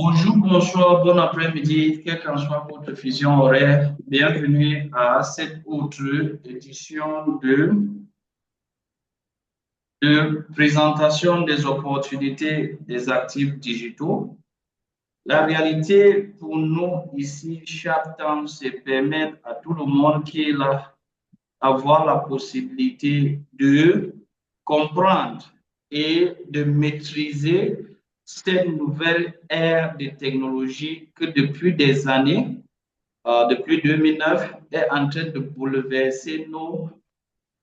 Bonjour, bonsoir, bon après-midi, quelle qu'en soit votre fusion horaire. Bienvenue à cette autre édition de présentation des opportunités des actifs digitaux. La réalité pour nous ici, chaque temps, c'est permettre à tout le monde qui est là avoir la possibilité de comprendre et de maîtriser cette nouvelle ère des technologies que depuis des années, depuis 2009, est en train de bouleverser nos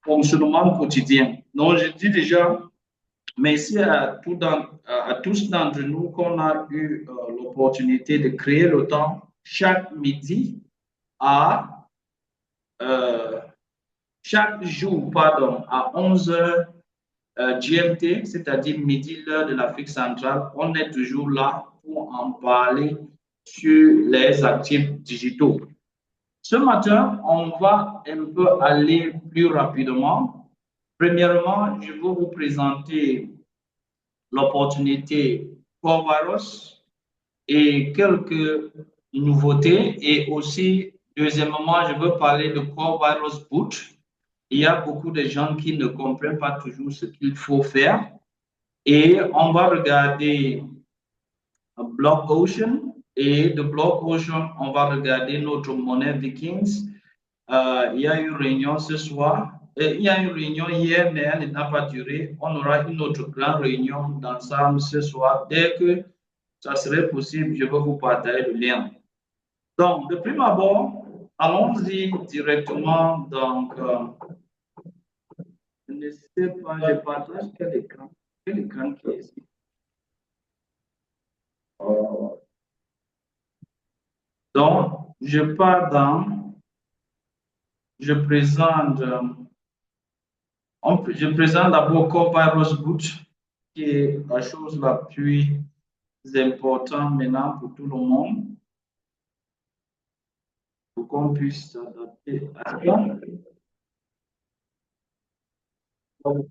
fonctionnements quotidiens. Donc, je dis déjà merci à tous d'entre nous qu'on a eu l'opportunité de créer le temps chaque midi à euh, chaque jour, pardon, à 11 heures GMT, c'est-à-dire midi, l'heure de l'Afrique centrale, on est toujours là pour en parler sur les actifs digitaux. Ce matin, on va un peu aller plus rapidement. Premièrement, je vais vous présenter l'opportunité Corvaros et quelques nouveautés. Et aussi, deuxièmement, je veux parler de Corvaros Boot. Il y a beaucoup de gens qui ne comprennent pas toujours ce qu'il faut faire. Et on va regarder Block Ocean. Et de Block Ocean, on va regarder notre monnaie Vikings. Il y a eu une réunion ce soir. Il y a eu une réunion hier, mais elle n'a pas duré. On aura une autre grande réunion d'ensemble ce soir. Dès que ça serait possible, je vais vous partager le lien. Donc, de prime abord, allons-y directement. Donc, je ne sais pas, je partage quel écran. Quel écran qui est ici? Donc, je pars dans, je présente, je présente d'abord Corvirus Boot, qui est la chose la plus importante maintenant pour tout le monde, pour qu'on puisse s'adapter à ça. Vous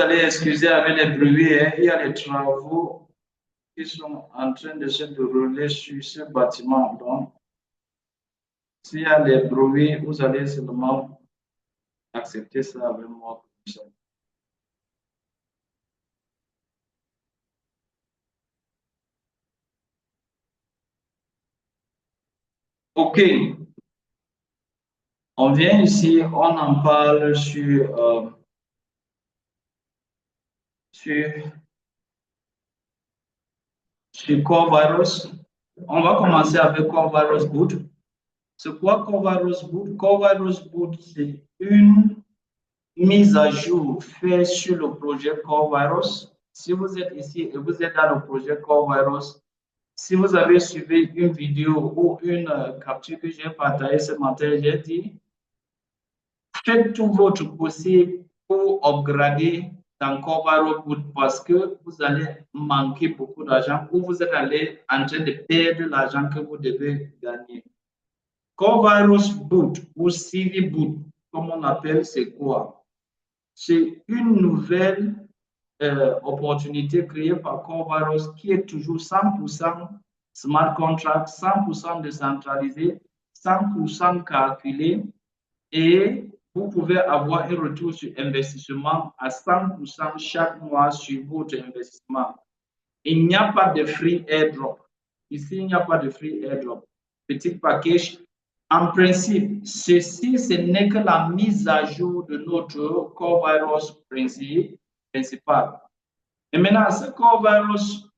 allez excuser avec les bruits, hein. Il y a les travaux qui sont en train de se dérouler sur ce bâtiment. Donc, s'il y a les bruits, vous allez seulement accepter ça avec moi comme ça. OK, on vient ici, on en parle sur, sur Corvirus. On va commencer avec Corvirus Boot. C'est quoi Corvirus Boot? Corvirus Boot, c'est une mise à jour faite sur le projet Corvirus. Si vous êtes ici et vous êtes dans le projet Corvirus, si vous avez suivi une vidéo ou une capture que j'ai partagée ce matin, j'ai dit, faites tout votre possible pour upgrader dans Corvirus parce que vous allez manquer beaucoup d'argent ou vous allez en train de perdre l'argent que vous devez gagner. Corvirus Boot ou CV Boot, comme on appelle, c'est quoi? C'est une nouvelle opportunité créée par Corvirus qui est toujours 100% smart contract, 100% décentralisé, 100% calculé et vous pouvez avoir un retour sur investissement à 100% chaque mois sur votre investissement. Il n'y a pas de free airdrop. Ici, il n'y a pas de free airdrop. Petit package. En principe, ceci, ce n'est que la mise à jour de notre core virus principal. Et maintenant, ce core virus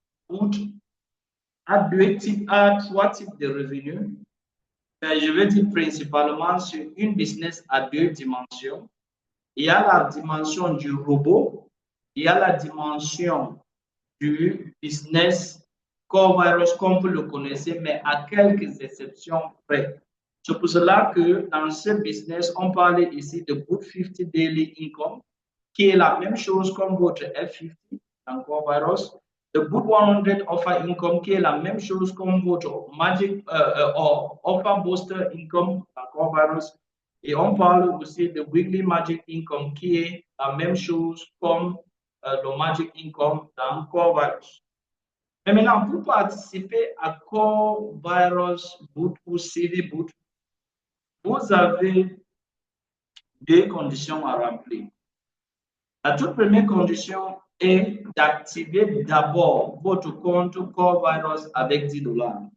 a trois types de revenus. Je vais dire principalement sur une business à deux dimensions. Il y a la dimension du robot, il y a la dimension du business core virus comme vous le connaissez, mais à quelques exceptions près. C'est pour cela que dans ce business, on parle ici de Boot 50 Daily Income, qui est la même chose comme votre F50 dans core virus. Le Boot 100 Offer Income, qui est la même chose comme votre Magic Offer Booster Income dans core virus. Et on parle aussi de Weekly Magic Income, qui est la même chose comme le Magic Income dans core virus. Mais maintenant, pour participer à Core Virus Boot ou CV Boot, vous avez deux conditions à remplir. La toute première condition est d'activer d'abord votre compte Core Virus avec $10.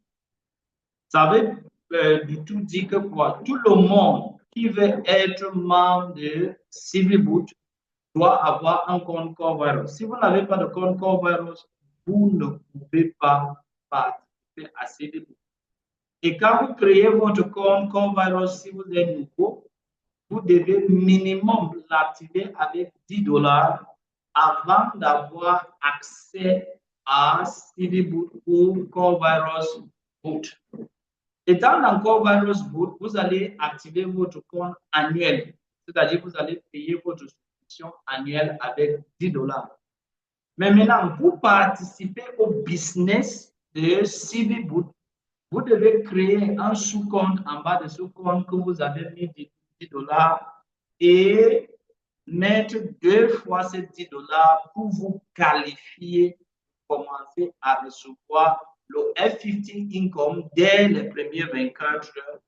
Ça veut du tout dire que quoi? Tout le monde qui veut être membre de CiviBoot doit avoir un compte Core Virus. Si vous n'avez pas de compte Core Virus, vous ne pouvez pas participer à CiviBoot. Et quand vous créez votre compte Core Virus, si vous êtes nouveau, vous devez minimum l'activer avec $10 avant d'avoir accès à CiviBoot ou Core Virus Boot. Étant dans Core Virus Boot, vous allez activer votre compte annuel, c'est-à-dire vous allez payer votre subscription annuelle avec $10. Mais maintenant, pour participer au business de CiviBoot, vous devez créer un sous-compte en bas de ce compte que vous avez mis $10 et mettre 2 fois ces $10 pour vous qualifier, commencer à recevoir le F50 Income dès les premières 24 heures.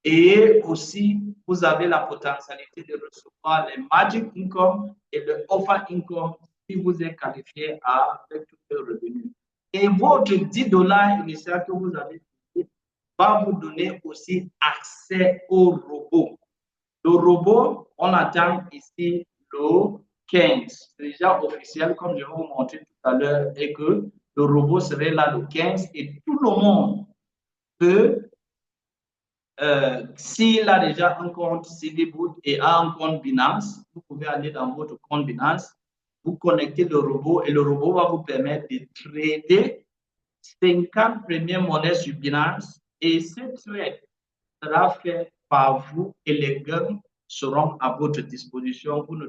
Et aussi, vous avez la potentialité de recevoir les Magic Income et le Offer Income si vous êtes qualifié avec tous les revenus. Et votre $10 initial que vous avez va vous donner aussi accès au robot. Le robot, on attend ici le 15. C'est déjà officiel, comme je vais vous montrer tout à l'heure, et que le robot serait là le 15 et tout le monde peut, s'il a déjà un compte CiviBoot et a un compte Binance, vous pouvez aller dans votre compte Binance, vous connectez le robot et le robot va vous permettre de trader 50 premières monnaies sur Binance et ce trade sera fait par vous et les gains seront à votre disposition. Vous ne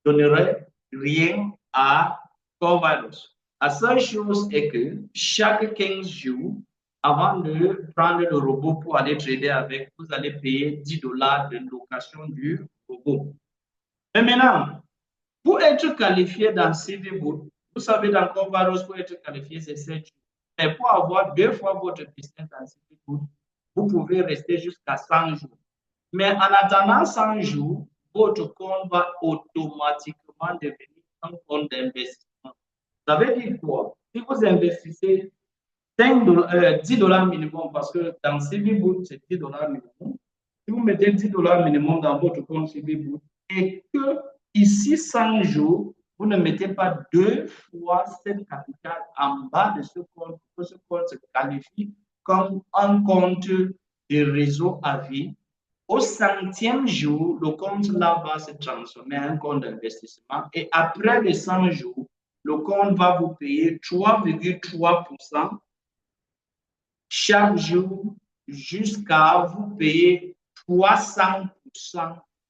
donnerez rien à Core Virus. La seule chose est que chaque 15 jours, avant de prendre le robot pour aller trader avec, vous allez payer $10 de location du robot. Mais maintenant, pour être qualifié dans CiviBoot, vous savez dans Core Virus, pour être qualifié, c'est 7 jours. Mais pour avoir 2 fois votre business dans CiviBoot, vous pouvez rester jusqu'à 100 jours. Mais en attendant 100 jours, votre compte va automatiquement devenir un compte d'investissement. Ça veut dire quoi? Si vous investissez $10 minimum, parce que dans CiviBoot, c'est $10 minimum. Si vous mettez $10 minimum dans votre compte CiviBoot et que ici 100 jours, vous ne mettez pas 2 fois cette capital en bas de ce compte, pour que ce compte se qualifie comme un compte de réseau à vie. Au 100e jour, le compte là va se transformer en un compte d'investissement et après les 100 jours, le compte va vous payer 3,3% chaque jour jusqu'à vous payer 300%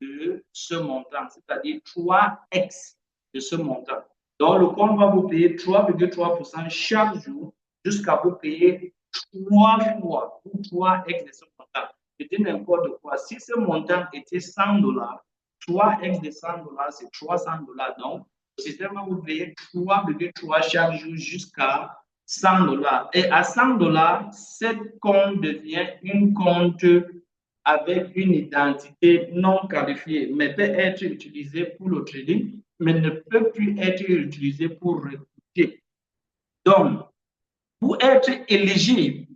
de ce montant, c'est-à-dire 3x de ce montant. Donc, le compte va vous payer 3,3% chaque jour jusqu'à vous payer 3 fois ou 3x de ce montant. Je dis n'importe quoi. Si ce montant était $100, 3x de $100, c'est $300. Donc, le système va vous payer 3,3 chaque jour jusqu'à $100. Et à $100, cette compte devient une compte avec une identité non qualifiée, mais peut être utilisée pour le trading, mais ne peut plus être utilisée pour recruter. Donc, pour être éligible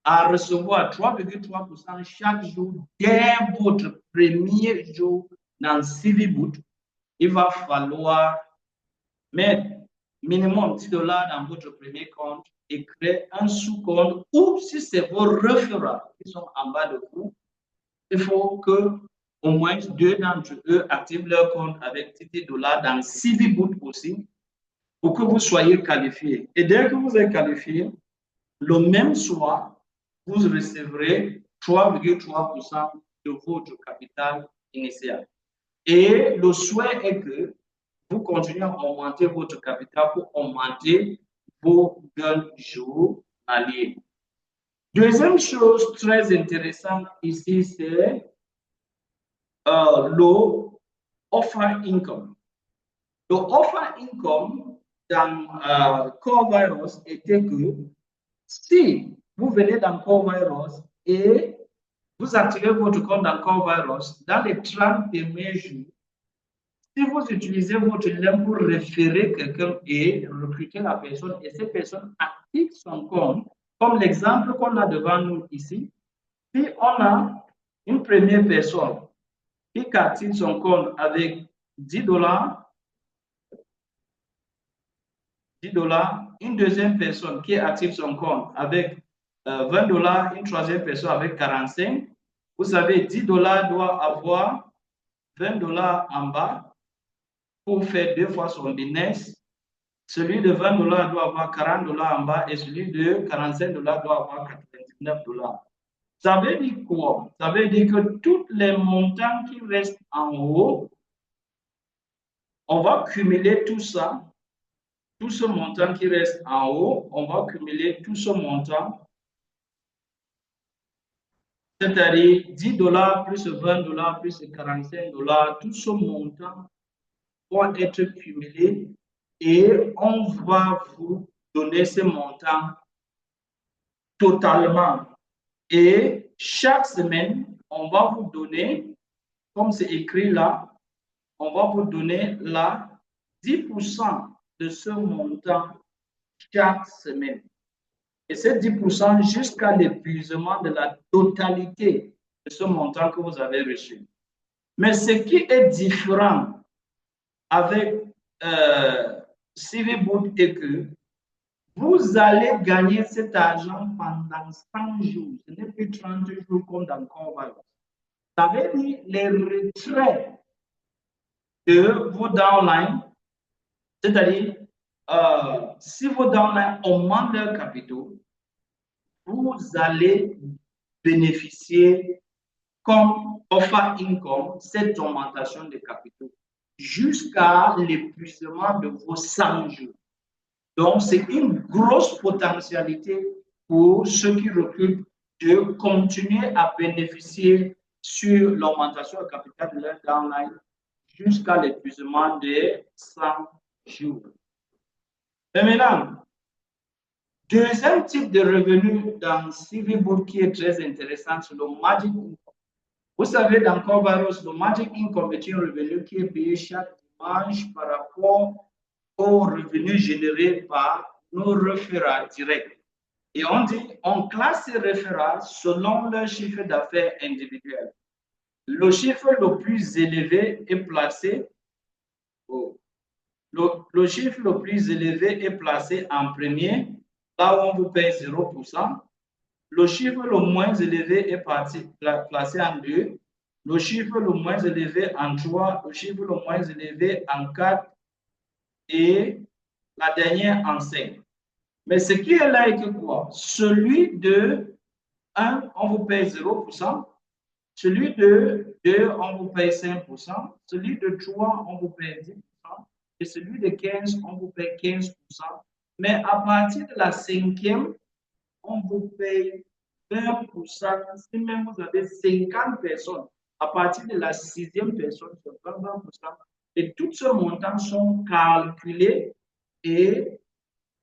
à recevoir 3,3% chaque jour dès votre premier jour dans CiviBoot, il va falloir mettre minimum $10 dans votre premier compte et créer un sous-compte ou si c'est vos référents qui sont en bas de vous, il faut que au moins 2 d'entre eux activent leur compte avec $10 dans CiviBoot aussi pour que vous soyez qualifié. Et dès que vous êtes qualifié, le même soir, vous recevrez 3,3% de votre capital initial. Et le souhait est que vous continuez à augmenter votre capital pour augmenter vos gains journaliers. Deuxième chose très intéressante ici, c'est le offer income. Le offer income, dans Core Virus était que si vous venez dans Core Virus et vous activez votre compte dans Core Virus, dans les 30 premiers jours, si vous utilisez votre lien pour référer quelqu'un et recruter la personne, et cette personne active son compte, comme l'exemple qu'on a devant nous ici, si on a une première personne qui active son compte avec $10, une deuxième personne qui active son compte avec $20, une troisième personne avec 45, vous savez, $10 doit avoir $20 en bas pour faire 2 fois son business. Celui de $20 doit avoir $40 en bas et celui de $45 doit avoir $99. Ça veut dire quoi? Ça veut dire que tous les montants qui restent en haut, on va cumuler tout ça, tout ce montant qui reste en haut, on va cumuler tout ce montant, c'est-à-dire $10 plus $20 plus $45, tout ce montant va être cumulé et on va vous donner ce montant totalement. Et chaque semaine, on va vous donner, comme c'est écrit là, on va vous donner là 10% de ce montant chaque semaine. Et c'est 10% jusqu'à l'épuisement de la totalité de ce montant que vous avez reçu. Mais ce qui est différent avec CVBoot est que vous allez gagner cet argent pendant 100 jours. Ce n'est plus 30 jours comme dans Core Virus. Ça veut dire les retraits de vos downlines, c'est-à-dire si vos downlines augmentent leurs capitaux, vous allez bénéficier comme offer income cette augmentation de capitaux jusqu'à l'épuisement de vos 100 jours. Donc, c'est une grosse potentialité pour ceux qui recrutent de continuer à bénéficier sur l'augmentation de capital de leur downline jusqu'à l'épuisement des 100 jours. Et maintenant, deuxième type de revenu dans CVBoot qui est très intéressant, c'est le Magic Income. Vous savez, dans Core Virus, le Magic Income est un revenu qui est payé chaque dimanche par rapport aux revenus générés par nos référents directs. Et on classe ces référents selon leur chiffre d'affaires individuel. Le chiffre le plus élevé est placé, le chiffre le plus élevé est placé en premier, là où on vous paye 0%. Le chiffre le moins élevé est placé en 2. Le chiffre le moins élevé en 3. Le chiffre le moins élevé en 4. Et la dernière en 5. Mais ce qui est là est que quoi? Celui de 1, on vous paye 0%. Celui de 2, on vous paye 5%. Celui de 3, on vous paye 10%. Et celui de 15, on vous paye 15%. Mais à partir de la 5e, on vous paye 20%. Si même vous avez 50 personnes, à partir de la 6e personne, c'est 20%. Et tous ces montants sont calculés et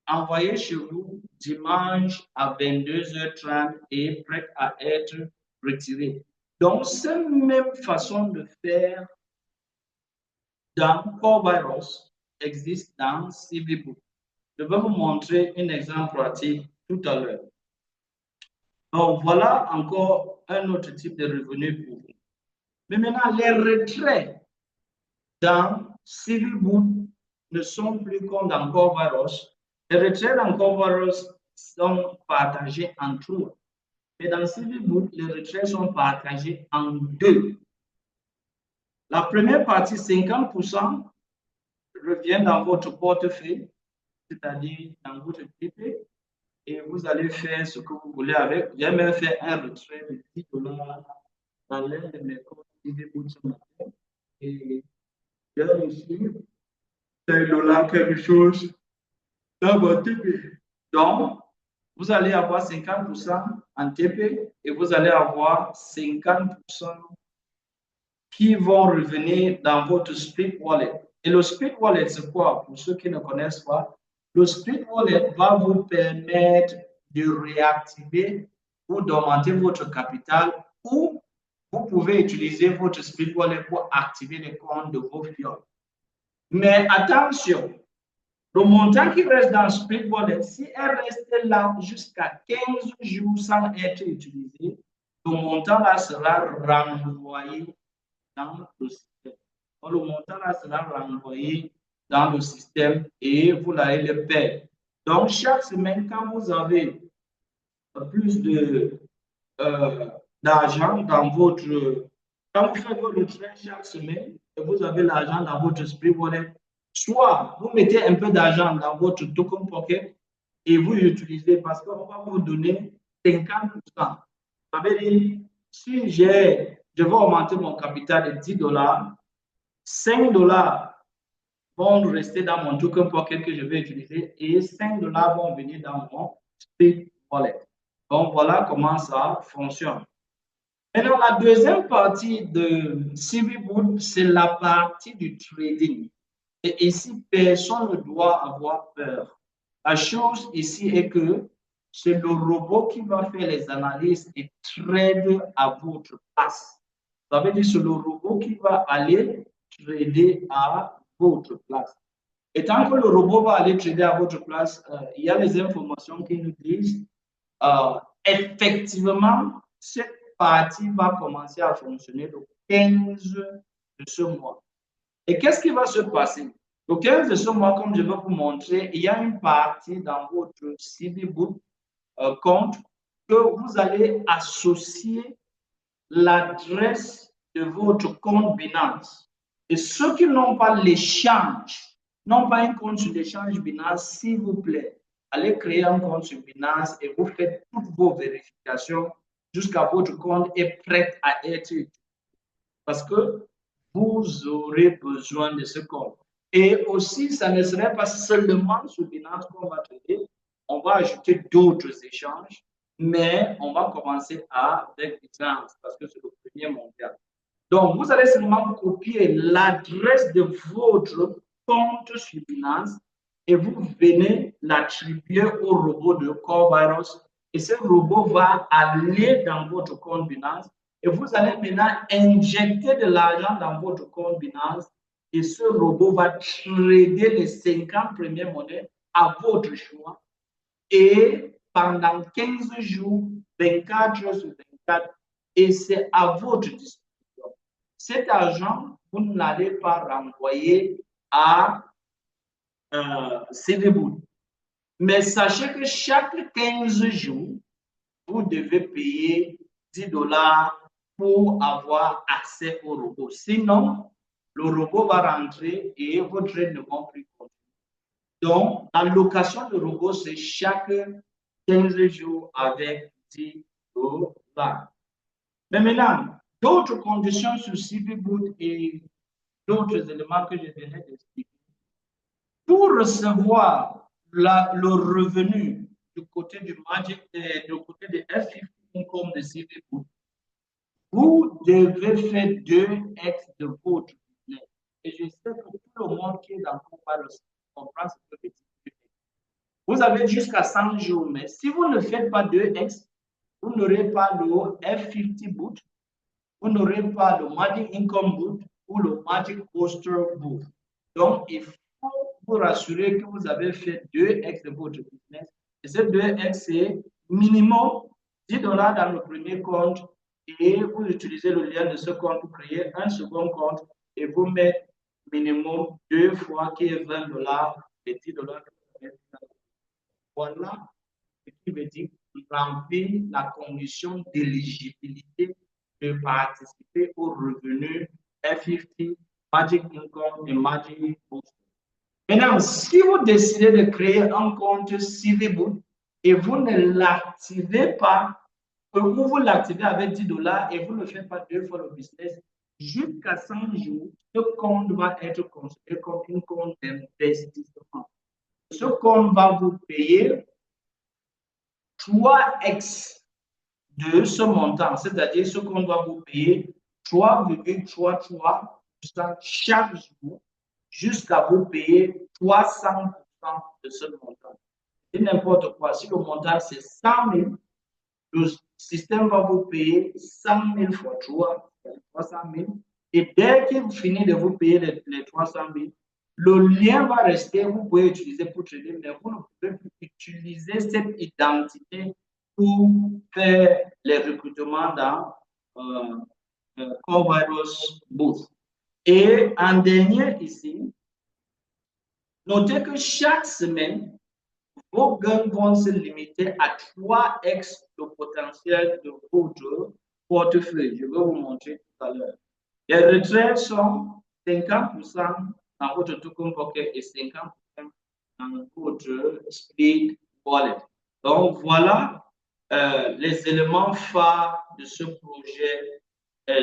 envoyés chez vous dimanche à 22h30 et prêts à être retirés. Donc, cette même façon de faire dans Core Virus existe dans CVBoot. Je vais vous montrer un exemple pratique tout à l'heure. Donc, voilà encore un autre type de revenu pour vous. Mais maintenant, les retraits dans CVBoot ne sont plus comme dans Core Virus. Les retraits dans Core Virus sont partagés en 3. Mais dans CVBoot, les retraits sont partagés en 2. La première partie, 50%, revient dans votre portefeuille, c'est-à-dire dans votre TP, et vous allez faire ce que vous voulez avec. J'ai même fait un retrait de $10 dans l'un de mes comptes CVBoot ce matin, et j'ai reçu $5 quelque chose dans mon TP. Donc, vous allez avoir 50% en TP et vous allez avoir 50% qui vont revenir dans votre Split Wallet. Et le Split Wallet, c'est quoi? Pour ceux qui ne connaissent pas, Le Split Wallet va vous permettre de réactiver ou d'augmenter votre capital ou vous pouvez utiliser votre Split Wallet pour activer les comptes de vos fioles. Mais attention, le montant qui reste dans Split Wallet, si elle reste là jusqu'à 15 jours sans être utilisé, le montant là sera renvoyé dans le système. Donc, le montant là sera renvoyé dans le système et vous allez le perdre. Donc, chaque semaine, quand vous avez plus d'argent dans votre... Quand vous faites votre train chaque semaine et vous avez l'argent dans votre Split Wallet, soit vous mettez un peu d'argent dans votre token pocket et vous l'utilisez parce qu'on va vous donner 50%. Ça veut dire, si je vais augmenter mon capital de $10, $5 vont rester dans mon token pocket que je vais utiliser et $5 vont venir dans mon Split Wallet. Donc, voilà comment ça fonctionne. Maintenant, la deuxième partie de CVBoot, c'est la partie du trading. Et ici, personne ne doit avoir peur. La chose ici est que c'est le robot qui va faire les analyses et trade à votre place. Ça veut dire que c'est le robot qui va aller trader à votre place. Et tant que le robot va aller trader à votre place, il y a les informations qui nous disent effectivement, cette partie va commencer à fonctionner le 15 de ce mois. Et qu'est-ce qui va se passer? Le 15 de ce mois, comme je vais vous montrer, il y a une partie dans votre CVBoot compte que vous allez associer l'adresse de votre compte Binance. Et ceux qui n'ont pas l'échange, n'ont pas un compte sur l'échange Binance, s'il vous plaît, allez créer un compte sur Binance et vous faites toutes vos vérifications jusqu'à votre compte est prêt à être utilisé. Parce que vous aurez besoin de ce compte. Et aussi, ça ne serait pas seulement sur Binance qu'on va traiter, on va ajouter d'autres échanges, mais on va commencer avec Binance parce que c'est le premier mondial. Donc, vous allez seulement copier l'adresse de votre compte sur Binance et vous venez l'attribuer au robot de CoreVirus et ce robot va aller dans votre compte Binance et vous allez maintenant injecter de l'argent dans votre compte Binance et ce robot va trader les 50 premières monnaies à votre choix et pendant 15 jours, 24 heures sur 24 et c'est à votre disposition. Cet argent, vous n'allez pas renvoyer à CVBoot. Mais sachez que chaque 15 jours, vous devez payer $10 pour avoir accès au robot. Sinon, le robot va rentrer et vos trades ne vont plus continuer. Donc, la location de robot, c'est chaque 15 jours avec $10. Mais maintenant, d'autres conditions sur CVBoot et d'autres éléments que je venais d'expliquer. Pour recevoir le revenu du côté du Magic, du côté de F50 Income de CVBoot, vous devez faire 2x de votre business. Et je sais que tout le monde qui est dans le comprend ce que je dis. Vous avez jusqu'à 100 jours, mais si vous ne faites pas 2x, vous n'aurez pas le F50 Boot, vous n'aurez pas le Magic Income Boot ou le Magic Poster Boot. Donc, il faut vous rassurer que vous avez fait 2x de votre business. Et ce 2x, c'est minimum $10 dans le premier compte et vous utilisez le lien de ce compte pour créer un second compte et vous mettez minimum 2 fois qui est $20 et $10. Voilà ce qui veut dire remplir la condition d'éligibilité de participer au revenu F50, Magic Income et Magic Boost. Maintenant, si vous décidez de créer un compte CVBoot et vous ne l'activez pas, ou vous l'activez avec $10 et vous ne faites pas 2 fois le business, jusqu'à 100 jours, ce compte va être considéré comme un compte d'investissement. Ce compte va vous payer 3x de ce montant, c'est-à-dire ce qu'on va vous payer 3,33% chaque jour jusqu'à vous payer 300% de ce montant. C'est n'importe quoi. Si le montant c'est 100 000, le système va vous payer 100 000 fois 3, 300 000. Et dès qu'il finit de vous payer les 300 000, le lien va rester, vous pouvez utiliser pour trader, mais vous ne pouvez plus utiliser cette identité pour faire les recrutements dans CoreVirus Boost. Et en dernier ici, notez que chaque semaine, vos gains vont se limiter à 3x le potentiel de votre portefeuille. Je vais vous montrer tout à l'heure. Les retraites sont 50% dans votre token pocket et 50% dans votre speed wallet. Donc, voilà les éléments phares de ce projet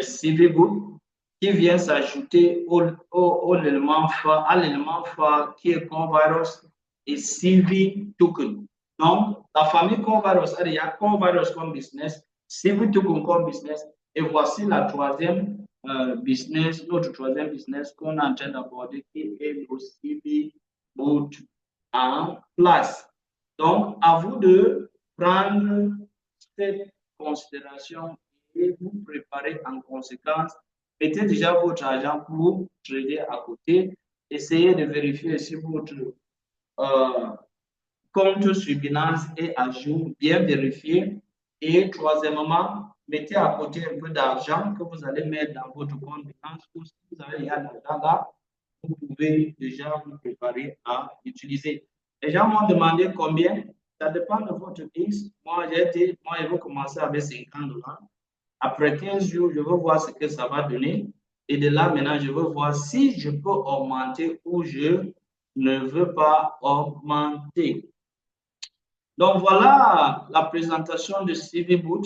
CVBoot qui vient s'ajouter à l'élément phare qui est CoreVirus et CV Token. Donc, la famille CoreVirus, il y a CoreVirus comme business, CV Token comme business, et voici la troisième business, notre troisième business qu'on est en train d'aborder qui est le CV Boot en place. Donc, à vous de prendre cette considération et vous préparer en conséquence. Mettez déjà votre argent pour trader à côté. Essayez de vérifier si votre compte sur Binance est à jour, bien vérifié. Et troisièmement, mettez à côté un peu d'argent que vous allez mettre dans votre compte Binance. Ou si vous avez déjà l'argent là, vous pouvez déjà vous préparer à l'utiliser. Les gens m'ont demandé combien. Ça dépend de votre mix. Moi, je vais commencer avec 50 $. Après 15 jours, je veux voir ce que ça va donner. Et de là, maintenant, je veux voir si je peux augmenter ou je ne veux pas augmenter. Donc, voilà la présentation de CVBoot.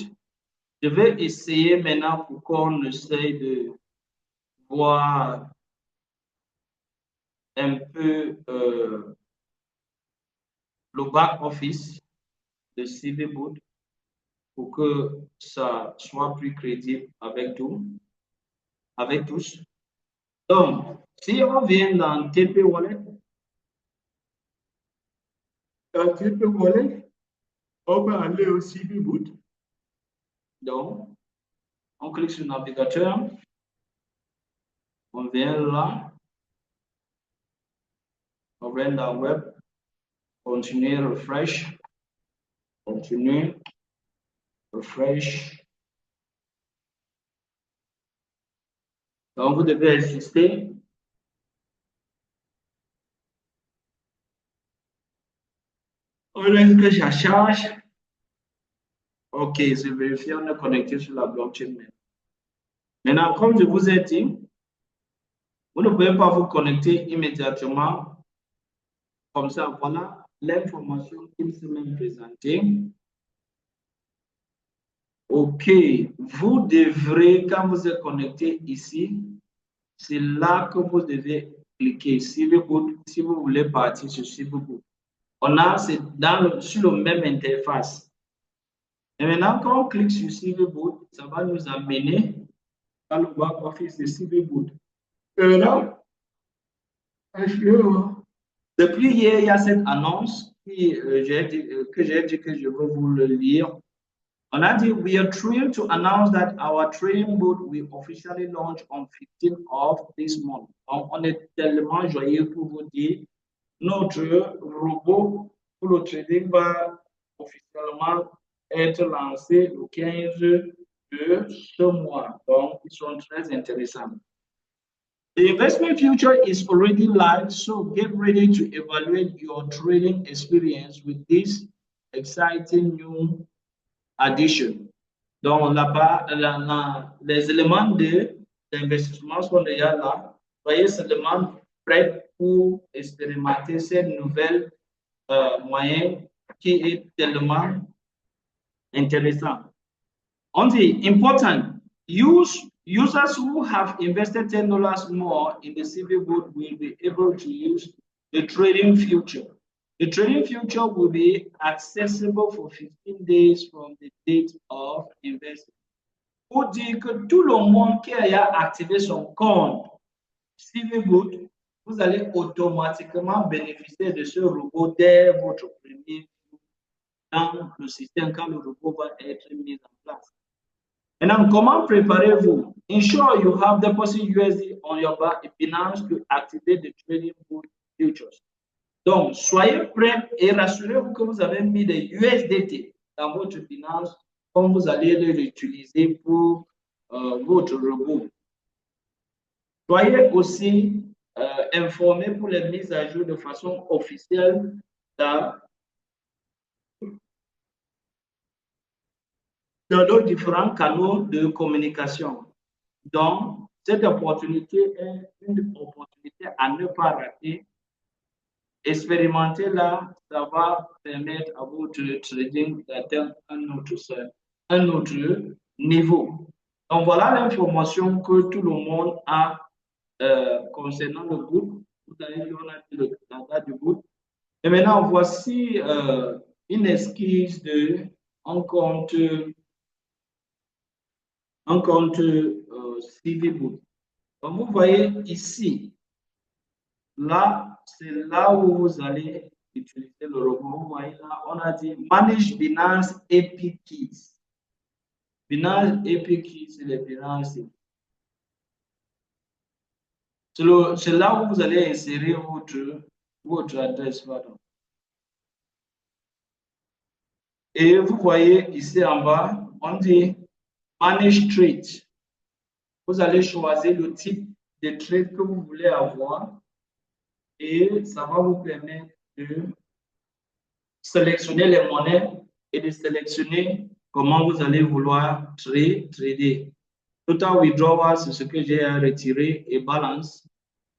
Je vais essayer maintenant pour qu'on essaye de voir un peu le back-office de CVBoot pour que ça soit plus crédible avec tous. Donc, si on vient dans TP Wallet, on va aller au CVBoot. Donc, on clique sur le navigateur, on vient là, on vient dans le web, continuer, refresh, continuer, refresh. Donc, vous devez assister. On laisse que ça charge. OK, je vérifie, on est connecté sur la blockchain. Maintenant, comme je vous ai dit, vous ne pouvez pas vous connecter immédiatement. Comme ça, voilà l'information qu'il s'est même présentée. OK, vous devrez, quand vous êtes connecté ici, c'est là que vous devez cliquer si vous voulez partir sur CVBoot. On a, c'est sur le même interface. Et maintenant, quand on clique sur CVBoot, ça va nous amener dans le back-office de CVBoot. Et maintenant, depuis hier, il y a cette annonce que j'ai dit que je veux vous le lire. On a dit, we are thrilled to announce that our trading boot will officially launch on 15th of this month. Donc, on est tellement joyeux pour vous dire, notre robot pour le trading va officiellement être lancé le 15 de ce mois. Donc, ils sont très intéressants. The investment future is already live, so get ready to evaluate your trading experience with this exciting new addition. Donc, les éléments d'investissement sont déjà là. Soyez seulement prêts pour expérimenter ces nouvelles moyens qui est tellement intéressant. On dit, important, users who have invested $10 more in the CVBoot will be able to use the trading future. The trading future will be accessible for 15 days from the date of investment. Pour dire que tout le monde qui a activé son compte CVBoot vous allez automatiquement bénéficier de ce robot dès votre premier jour dans le système quand le robot va être mis en place. Maintenant, comment préparez-vous? Ensure you have deposit USD on your Binance to activate the trading boot futures. Donc, soyez prêts et rassurez-vous que vous avez mis des USDT dans votre Binance comme vous allez l'utiliser pour votre robot. Soyez aussi informés pour les mises à jour de façon officielle dans nos différents canaux de communication. Donc, cette opportunité est une opportunité à ne pas rater. Expérimenter là, ça va permettre à votre trading d'atteindre un autre niveau. Donc, voilà l'information que tout le monde a concernant le groupe. Vous avez vu, on a vu la date du groupe. Et maintenant, voici une esquisse de un compte CVBoot. Comme vous voyez ici, là, c'est là où vous allez utiliser le robot. Vous voyez là, on a dit Manage Binance API Keys. Binance API Keys, c'est les Binance. C'est là où vous allez insérer votre adresse. Pardon. Et vous voyez ici en bas, on dit Manage Trade. Vous allez choisir le type de trade que vous voulez avoir et ça va vous permettre de sélectionner les monnaies et de sélectionner comment vous allez vouloir trader. Total withdrawal, c'est ce que j'ai à retirer et balance,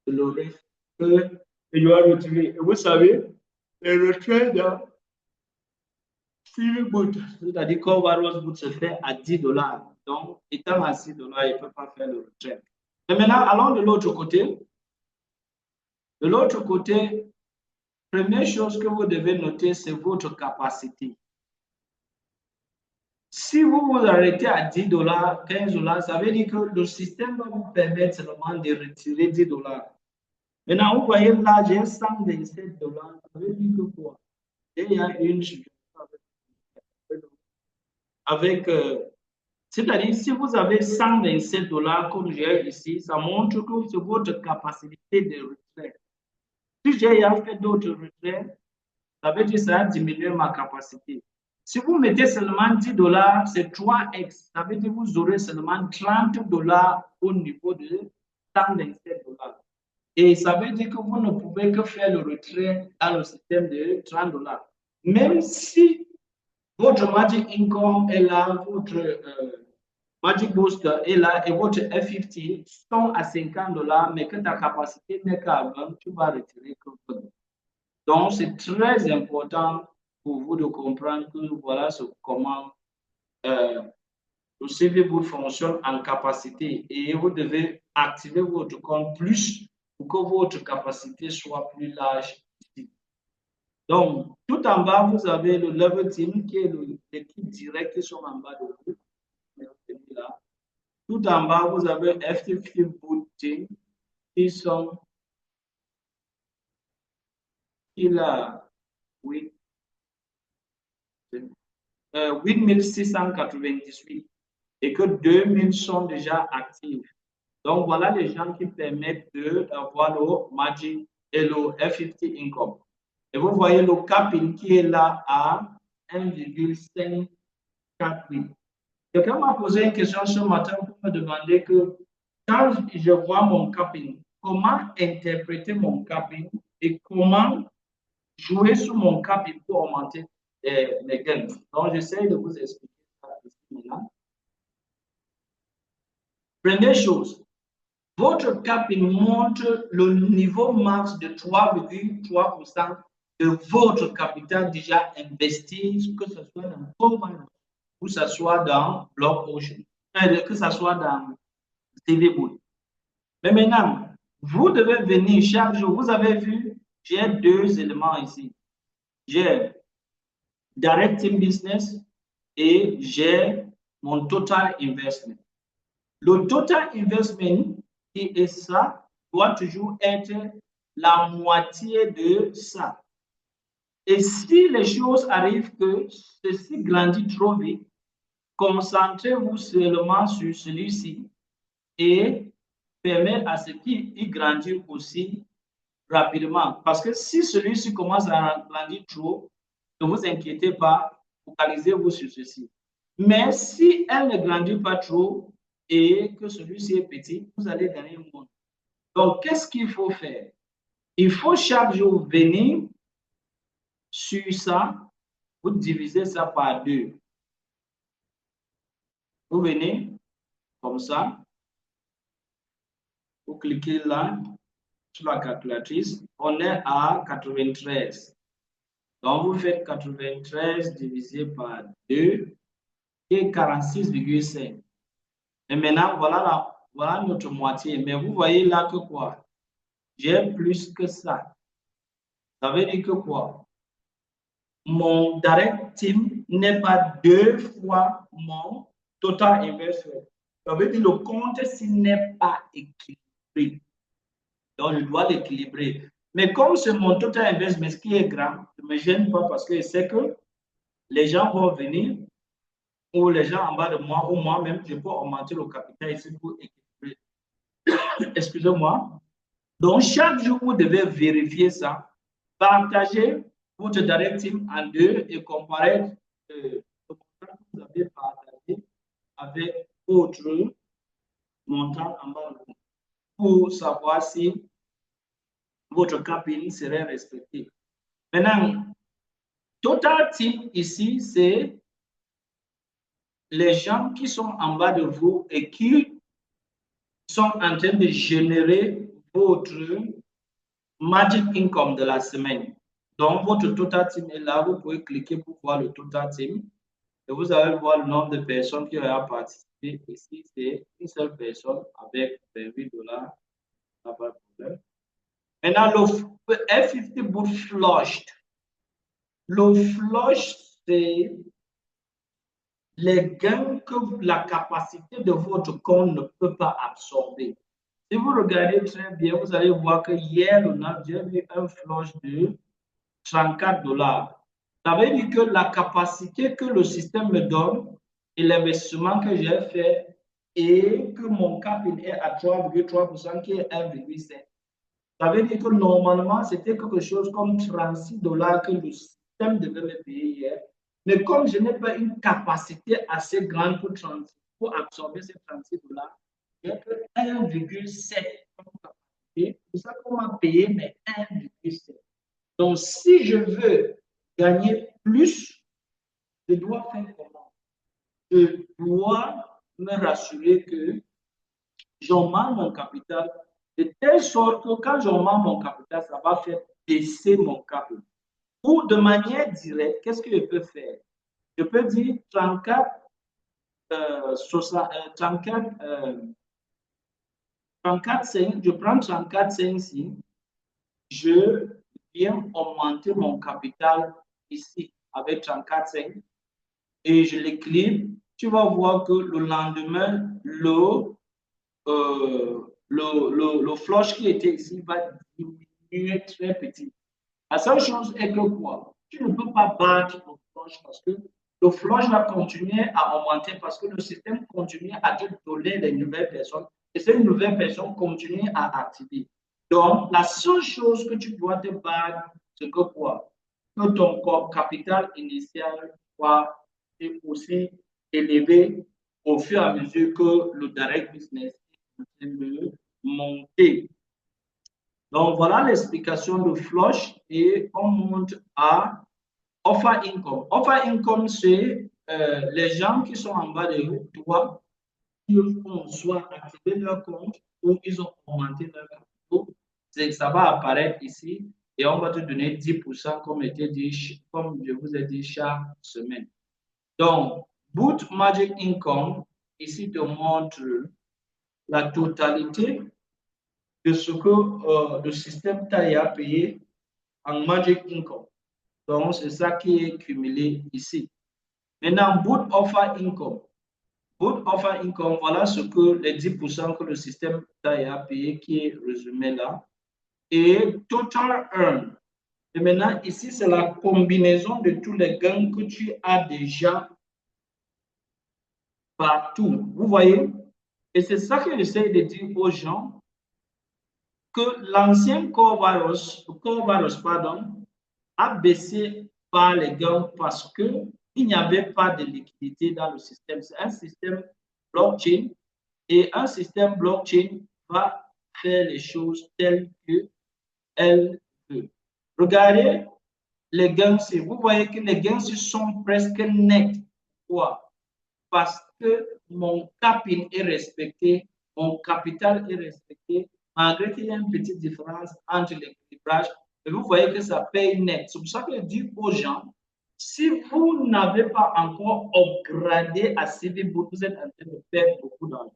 le reste que je dois retirer. Et vous savez, le retrait de CVBoot, c'est-à-dire que CoverRoseBoot se fait à $10. Donc, étant à $6, il ne peut pas faire le retrait. Et maintenant, allons de l'autre côté. De l'autre côté, première chose que vous devez noter, c'est votre capacité. Si vous vous arrêtez à $10, $15, ça veut dire que le système va vous permettre seulement de retirer $10. Maintenant, vous voyez là, j'ai $127. Ça veut dire que quoi? Il y a une avec c'est-à-dire, si vous avez $127 comme j'ai ici, ça montre que c'est votre capacité de retrait. Si j'ai fait d'autres retraits, ça veut dire que ça a diminué ma capacité. Si vous mettez seulement $10, c'est 3x. Ça veut dire que vous aurez seulement $30 au niveau de $127. Et ça veut dire que vous ne pouvez que faire le retrait dans le système de $30. Même si votre Magic Income est là, votre Magic Booster est là et votre F50 sont à $50, mais que ta capacité n'est qu'à 20, tu vas retirer que 20. Donc, c'est très important pour vous de comprendre que voilà comment le CVBoot fonctionne en capacité et vous devez activer votre compte plus pour que votre capacité soit plus large ici. Donc, tout en bas, vous avez le level team qui est l'équipe directe qui sont en bas de vous. Tout en bas, vous avez FTP Boot Team qui sont là, oui, 8698 et que 2000 sont déjà actifs. Donc, voilà les gens qui permettent d'avoir le Magic et le F50 Income. Et vous voyez le capping qui est là à 1,548. Quelqu'un m'a posé une question ce matin pour me demander que quand je vois mon capping, comment interpréter mon capping et comment jouer sur mon capping pour augmenter mes gains. Donc, j'essaie de vous expliquer ça ici maintenant. Première chose, votre capping montre le niveau max de 3,3% de votre capital déjà investi, que ce soit dans Coinbase ou que ce soit dans Block-Ocean, que ce soit dans CVBoot. Mais maintenant, vous devez venir chaque jour. Vous avez vu, j'ai deux éléments ici. J'ai Direct Team Business et j'ai mon Total Investment. Le Total Investment, qui est ça, doit toujours être la moitié de ça. Et si les choses arrivent que ceci grandit trop vite, concentrez-vous seulement sur celui-ci et permettez à ce qu'il grandisse aussi rapidement. Parce que si celui-ci commence à grandir trop, ne vous inquiétez pas, focalisez-vous sur ceci. Mais si elle ne grandit pas trop et que celui-ci est petit, vous allez gagner le monde. Donc, qu'est-ce qu'il faut faire? Il faut chaque jour venir sur ça, vous divisez ça par 2. Vous venez comme ça, vous cliquez là sur la calculatrice, on est à 93. Donc, vous faites 93 divisé par 2 et 46,5. Et maintenant, voilà notre moitié. Mais vous voyez là que quoi? J'ai plus que ça. Ça veut dire que quoi? Mon direct team n'est pas 2 fois mon total investment. Ça veut dire le compte s'il n'est pas équilibré. Donc, je dois l'équilibrer. Mais comme c'est mon total investment qui est grand, je ne me gêne pas parce que je sais que les gens vont venir ou les gens en bas de moi ou moi-même, je peux augmenter le capital ici pour équilibrer. Excusez-moi. Donc, chaque jour, vous devez vérifier ça. Partagez votre direct team en 2 et comparer le montant que vous avez partagé avec votre montant en bas de vous pour savoir si votre KPI serait respecté. Maintenant, total team ici, c'est les gens qui sont en bas de vous et qui sont en train de générer votre magic income de la semaine. Donc, votre total team est là. Vous pouvez cliquer pour voir le total team. Et vous allez voir le nombre de personnes qui ont participé. Ici, c'est une seule personne avec 28 $. Pas de problème. Maintenant, le F50 Boot Flushed. Le flush, c'est les gains que la capacité de votre compte ne peut pas absorber. Si vous regardez très bien, vous allez voir que hier, j'ai vu un flush de 34 $. Ça veut dire que la capacité que le système me donne et l'investissement que j'ai fait et que mon capital est à 3,3% qui est 1,7. Ça veut dire que normalement, c'était quelque chose comme 36 $ que le système devait me payer hier. Mais comme je n'ai pas une capacité assez grande pour absorber ces 36 $, j'ai que 1,7 comme capacité. C'est ça qu'on m'a payé, mais 1,7. Donc, si je veux gagner plus, je dois faire comment? Je dois me rassurer que j'augmente mon capital de telle sorte que quand j'augmente mon capital, ça va faire baisser mon capital. Ou de manière directe, qu'est-ce que je peux faire? Je peux dire 34, 5, je prends 34, 5 ici, je viens augmenter mon capital ici avec 34, 5 et je l'équilibre. Tu vas voir que le lendemain, le flush qui était ici va diminuer très petit. La seule chose est que quoi? Tu ne peux pas battre le flush parce que le flush va continuer à augmenter parce que le système continue à te donner des nouvelles personnes et ces nouvelles personnes continuent à activer. Donc, la seule chose que tu dois te battre, c'est que quoi? Que ton capital initial soit aussi élevé au fur et à mesure que le direct business est en train de monter. Donc, voilà l'explication de flush et on monte à offer income. Offer income, c'est les gens qui sont en bas de toi, qui ont soit activé leur compte ou ils ont augmenté leur compte. Ça va apparaître ici et on va te donner 10% comme je vous ai dit chaque semaine. Donc, Boot Magic Income, ici te montre la totalité de ce que le système t'a payé en Magic Income. Donc, c'est ça qui est cumulé ici. Maintenant, Boot Offer Income. Boot Offer Income, voilà ce que les 10% que le système t'a payé qui est résumé là. et total earn. Et maintenant, ici, c'est la combinaison de tous les gains que tu as déjà partout. Vous voyez? Et c'est ça que j'essaie de dire aux gens, que l'ancien core virus, pardon, a baissé par les gains parce qu'il n'y avait pas de liquidité dans le système. C'est un système blockchain et un système blockchain va faire les choses telles qu'elle veut. Regardez les gains, vous voyez que les gains sont presque nets. Pourquoi? Parce que mon capital est respecté, mon capital est respecté, malgré qu'il y a une petite différence entre l'équilibrage. Et vous voyez que ça paye net. C'est pour ça que je dis aux gens, si vous n'avez pas encore upgradé à CVBoot, vous êtes en train de perdre beaucoup d'argent.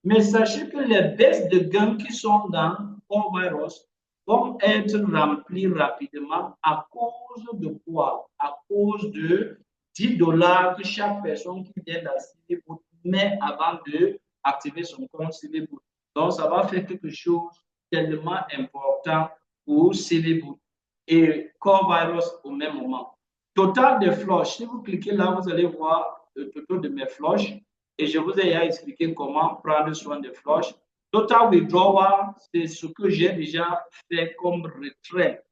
Mais sachez que les baisses de gains qui sont dans CoreVirus vont être remplies rapidement à cause de quoi? À cause de 10 dollars que chaque personne qui vient dans CVBoot met avant d'activer son compte CVBoot. Donc, ça va faire quelque chose tellement important pour CVBoot et CoreVirus au même moment. Total de flush. Si vous cliquez là, vous allez voir le total de mes flush. Et je vous ai expliqué comment prendre soin des flush. Total withdrawal, c'est ce que j'ai déjà fait comme retrait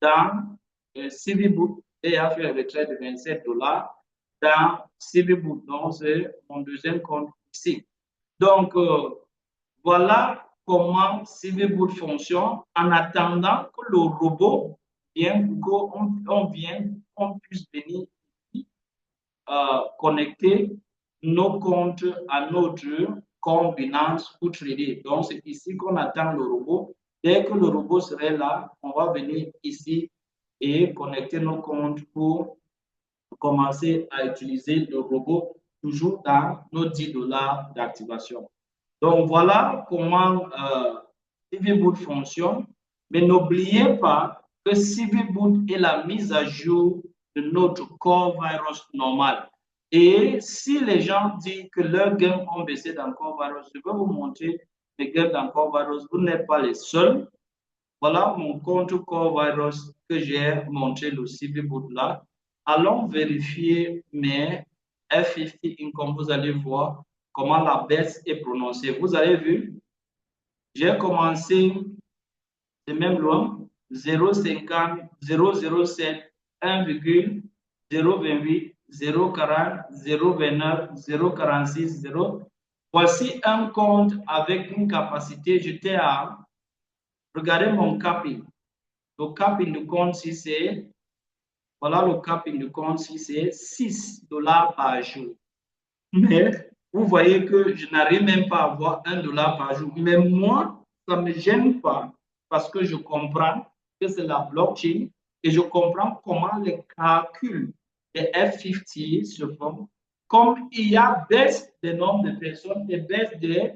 dans CVBoot. J'ai fait un retrait de 27 dollars dans CVBoot. Donc, c'est mon deuxième compte ici. Donc, voilà comment CVBoot fonctionne en attendant que le robot vienne, qu'on puisse venir ici, connecter nos comptes à notre compte Binance ou trader. Donc, c'est ici qu'on attend le robot. Dès que le robot serait là, on va venir ici et connecter nos comptes pour commencer à utiliser le robot toujours dans nos 10 dollars d'activation. Donc, voilà comment CVBoot fonctionne. Mais n'oubliez pas que CVBoot est la mise à jour de notre core virus normal. Et si les gens disent que leurs gains ont baissé dans core virus, je vais vous montrer les gains dans core virus. Vous n'êtes pas les seuls. Voilà mon compte core virus que j'ai montré le CVBoot là. Allons vérifier mes F50 income. Vous allez voir comment la baisse est prononcée. Vous avez vu, j'ai commencé de même loin, 0,50, 0,07, 1,028, 0,40, 0,29, 0,46, 0. Voici un compte avec une capacité, j'étais à, regardez mon capping. Le capping du compte, si c'est, voilà le capping du compte, si c'est 6 dollars par jour. Mais vous voyez que je n'arrive même pas à avoir 1 dollar par jour. Mais moi, ça ne me gêne pas parce que je comprends que c'est la blockchain et je comprends comment les calculs des F50 se font. Comme il y a baisse des nombres de personnes et baisse des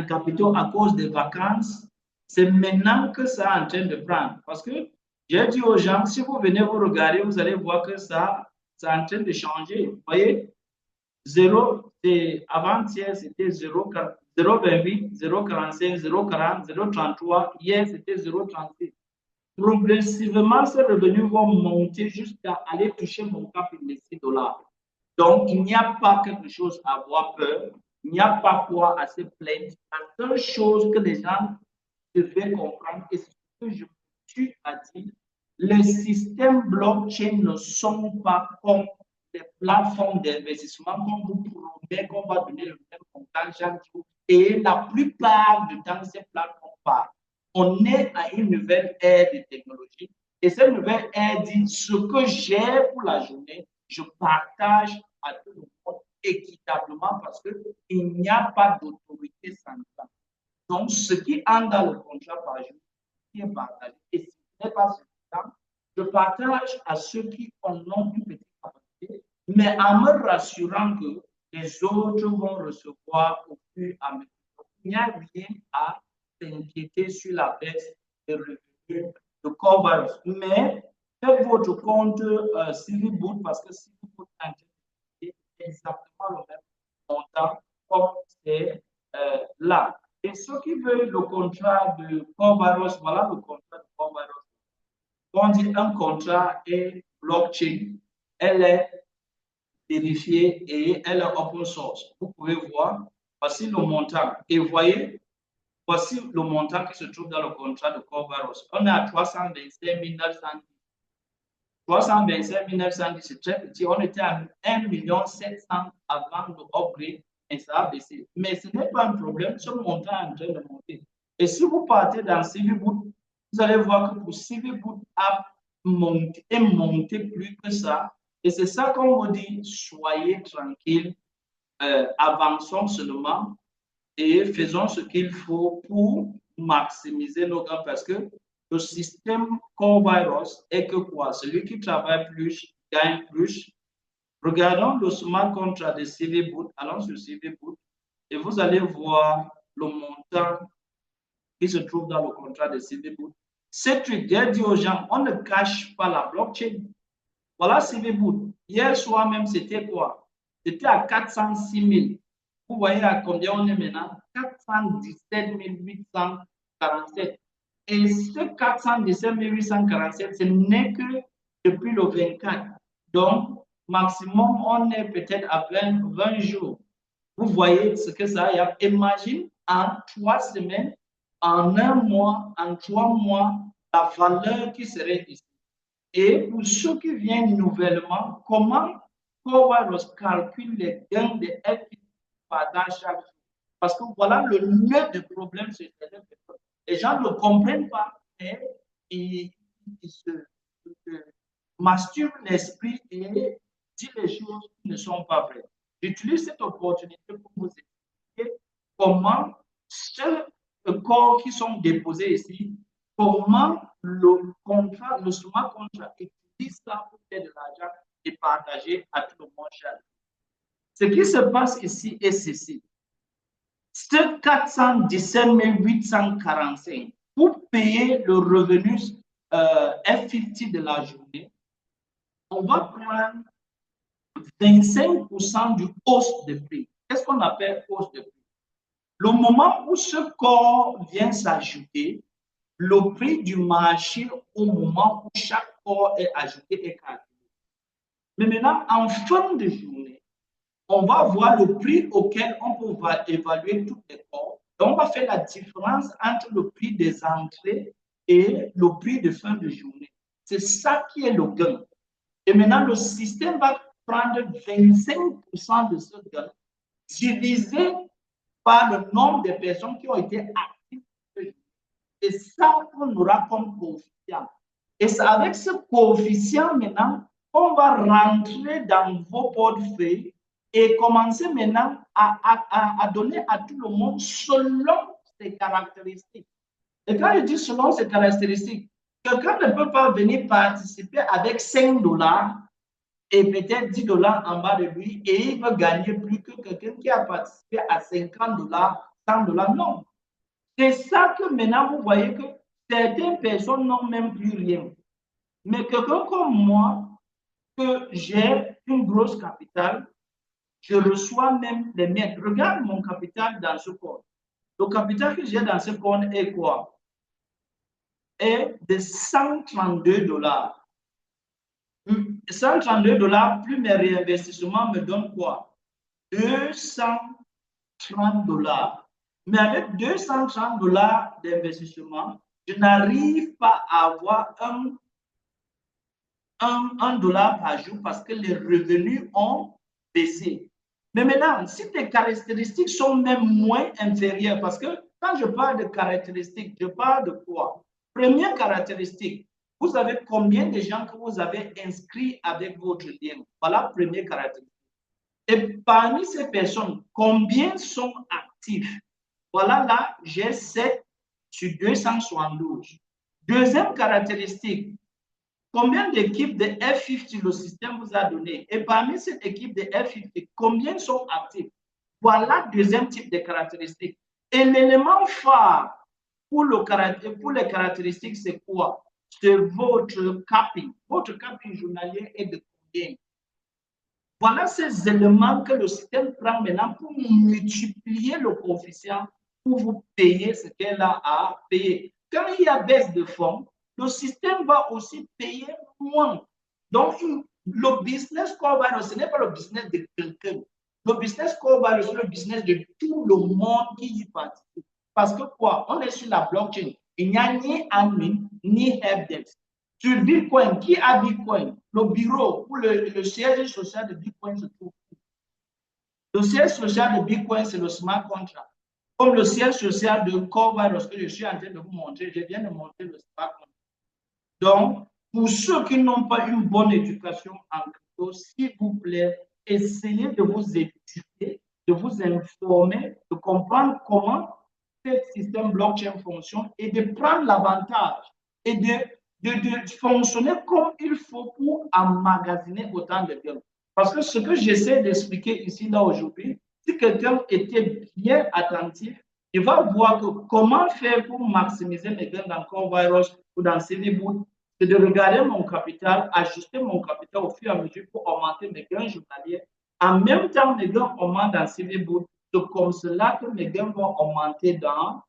capitaux à cause des vacances, c'est maintenant que ça est en train de prendre. Parce que j'ai dit aux gens, si vous venez vous regarder, vous allez voir que ça est en train de changer. Vous voyez? 0, avant-hier, c'était 0,28, 0,45, 0,40, 0,33. Hier, c'était 0,36. Progressivement, ces revenus vont monter jusqu'à aller toucher mon cap de 6 dollars. Donc, il n'y a pas quelque chose à avoir peur. Il n'y a pas quoi à se plaindre. La seule chose que les gens devaient comprendre, et c'est ce que je suis à dire, les systèmes blockchain ne sont pas comme des plateformes d'investissement qu'on vous promet qu'on va donner le même montant chaque jour. Et la plupart du temps, ces plateformes partent. On est à une nouvelle ère de technologie. Et cette nouvelle ère dit ce que j'ai pour la journée, je partage à tout le monde équitablement parce qu'il n'y a pas d'autorité centrale. Donc, ce qui entre dans le contrat par jour, qui est partagé. Et si ce n'est pas suffisant, je partage à ceux qui en ont une petite capacité, mais en me rassurant que les autres vont recevoir au fur et à mesure. Il n'y a rien à s'inquiéter sur la baisse des revenus de Corvallis. Mais faites votre compte CVBoot parce que CVBoot est exactement le même montant comme c'est là. Et ceux qui veulent le contrat de Corvaros, voilà le contrat de Corvaros. On dit un contrat est blockchain, elle est vérifiée et elle est open source. Vous pouvez voir, voici le montant. Et voyez, voici le montant qui se trouve dans le contrat de Corvaros. On est à 325 910. 325 910, c'est très petit. On était à 1 700 000 avant de upgrade et ça a baissé. Mais ce n'est pas un problème, ce montant est en train de monter. Et si vous partez dans CiviBoot, vous allez voir que pour CiviBoot a monté plus que ça. Et c'est ça qu'on vous dit, soyez tranquille, avançons seulement et faisons ce qu'il faut pour maximiser nos gains parce que le système Corvaros est que quoi? Celui qui travaille plus gagne plus. Regardons le smart contract de CiviBoot. Allons sur CiviBoot et vous allez voir le montant qui se trouve dans le contrat de CiviBoot. C'est truc, j'ai dit aux gens, on ne cache pas la blockchain. Voilà CiviBoot. Hier soir même, c'était quoi? C'était à 406 000. Vous voyez à combien on est maintenant? 417 847. Et ce 417 847, ce n'est que depuis le 24. Donc, maximum, on est peut-être à 20 jours. Vous voyez ce que ça y a. Imagine en 3 semaines, en 1 mois, en 3 mois, la valeur qui serait ici. Et pour ceux qui viennent nouvellement, comment Corvaros calcule les gains de FI pendant chaque jour? Parce que voilà le nœud du problème sur certaines personnes. Les gens ne comprennent pas, mais ils se masturbent l'esprit et disent les choses qui ne sont pas vraies. J'utilise cette opportunité pour vous expliquer comment ceux corps qui sont déposés ici, comment le contrat, le smart contract utilise ça pour faire de l'argent et partager à tout le monde chaque. Ce qui se passe ici est ceci. Ce 417 845, pour payer le revenu F50 de la journée, on va prendre 25% du hausse de prix. Qu'est-ce qu'on appelle hausse de prix? Le moment où ce corps vient s'ajouter, le prix du marché au moment où chaque corps est ajouté est calculé. Mais maintenant, en fin de journée, on va voir le prix auquel on peut évaluer tous les corps. Donc, on va faire la différence entre le prix des entrées et le prix de fin de journée. C'est ça qui est le gain. Et maintenant, le système va prendre 25% de ce gain divisé par le nombre de personnes qui ont été actives. Et ça, on aura comme coefficient. Et c'est avec ce coefficient, maintenant, on va rentrer dans vos portefeuilles et commencer maintenant à donner à tout le monde selon ses caractéristiques. Et quand je dis selon ses caractéristiques, quelqu'un ne peut pas venir participer avec 5 $ et peut-être 10 $ en bas de lui et il veut gagner plus que quelqu'un qui a participé à 50 $, 100 $. Non. C'est ça que maintenant vous voyez que certaines personnes n'ont même plus rien. Mais quelqu'un comme moi, que j'ai une grosse capitale, je reçois même les miettes. Regarde mon capital dans ce compte. Le capital que j'ai dans ce compte est quoi? Est de 132 $. 132 $ plus mes réinvestissements me donnent quoi? 230 $. Mais avec 230 $ d'investissement, je n'arrive pas à avoir un dollar par jour parce que les revenus ont baissé. Mais maintenant, si tes caractéristiques sont même moins inférieures, parce que quand je parle de caractéristiques, je parle de quoi? Première caractéristique, vous avez combien de gens que vous avez inscrits avec votre lien? Voilà, première caractéristique. Et parmi ces personnes, combien sont actifs? Voilà, là, j'ai 7 sur 272. Deuxième caractéristique, combien d'équipes de F50 le système vous a donné? Et parmi cette équipe de F50, combien sont actifs? Voilà le deuxième type de caractéristiques. Et l'élément phare pour les caractéristiques, c'est quoi? C'est votre capping. Votre capping journalier est de combien? Voilà ces éléments que le système prend maintenant pour multiplier le coefficient pour vous payer ce qu'elle a à payer. Quand il y a baisse de fonds, le système va aussi payer moins. Donc, le business core value, ce n'est pas le business de quelqu'un. Le business core value, c'est le business de tout le monde qui y participe. Parce que quoi? On est sur la blockchain. Il n'y a ni admin, ni helpdesk. Sur Bitcoin, qui a Bitcoin? Le bureau ou le siège social de Bitcoin se trouve. Le siège social de Bitcoin, c'est le smart contract. Comme le siège social de Core Virus que je suis en train de vous montrer, je viens de montrer le smart contract. Donc, pour ceux qui n'ont pas une bonne éducation en crypto, s'il vous plaît, essayez de vous éduquer, de vous informer, de comprendre comment ce système blockchain fonctionne et de prendre l'avantage et de fonctionner comme il faut pour emmagasiner autant de gains. Parce que ce que j'essaie d'expliquer ici, là, aujourd'hui, si quelqu'un était bien attentif, il va voir que comment faire pour maximiser mes gains dans Core Virus ou dans CVBoot, c'est de regarder mon capital, ajuster mon capital au fur et à mesure pour augmenter mes gains journaliers. En même temps, mes gains augmentent dans CVBoot. C'est comme cela que mes gains vont augmenter dans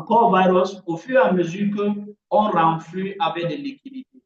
Core Virus au fur et à mesure qu'on renflue avec des liquidités.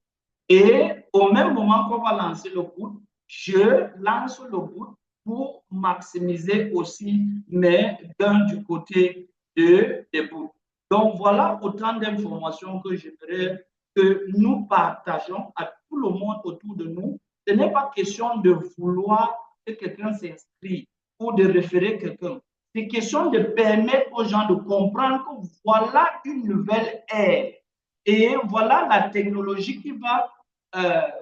Et au même moment qu'on va lancer le boot, je lance le boot pour maximiser aussi mes gains du côté des boots. Donc voilà autant d'informations que j'aimerais que nous partageons à tout le monde autour de nous. Ce n'est pas question de vouloir que quelqu'un s'inscrit ou de référer quelqu'un. C'est question de permettre aux gens de comprendre que voilà une nouvelle ère et voilà la technologie qui va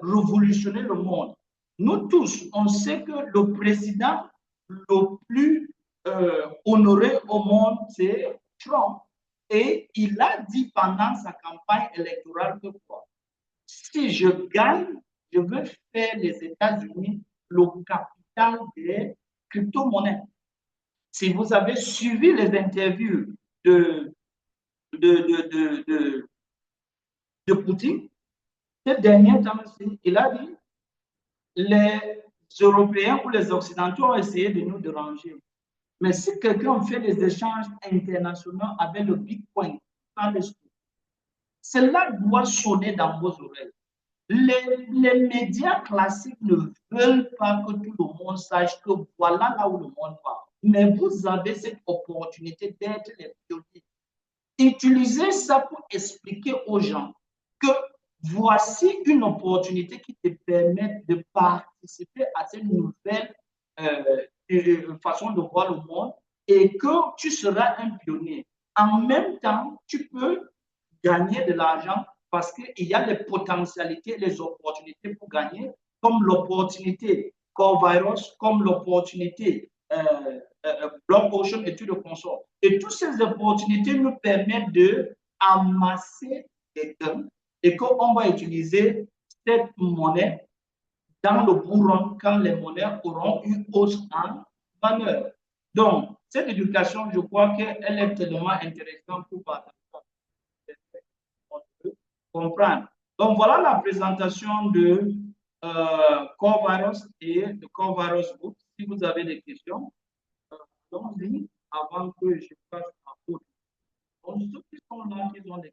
révolutionner le monde. Nous tous, on sait que le président le plus honoré au monde, c'est Trump. Et il a dit pendant sa campagne électorale que quoi? Si je gagne, je veux faire les États-Unis le capital des crypto-monnaies. Si vous avez suivi les interviews de, de, de, de, de Poutine, ces derniers temps, il a dit les Européens ou les Occidentaux ont essayé de nous déranger. Mais si quelqu'un fait des échanges internationaux avec le Bitcoin, cela doit sonner dans vos oreilles. Les médias classiques ne veulent pas que tout le monde sache que voilà là où le monde va. Mais vous avez cette opportunité d'être les pionniers. Utilisez ça pour expliquer aux gens que voici une opportunité qui te permet de participer à cette nouvelle façon de voir le monde et que tu seras un pionnier. En même temps, tu peux gagner de l'argent parce qu'il y a les potentialités, les opportunités pour gagner, comme l'opportunité Corvirus, comme l'opportunité Block Ocean et tout le consort. Et toutes ces opportunités nous permettent de amasser des gains et qu'on va utiliser cette monnaie dans le bourron quand les monnaies auront une hausse en valeur. Donc, cette éducation, je crois qu'elle est tellement intéressante pour partager, comprendre. Donc, voilà la présentation de Corvirus et de Corvirus Book. Si vous avez des questions, allons-y avant que je passe à autre. Donc, ceux qui sont là, qui ont des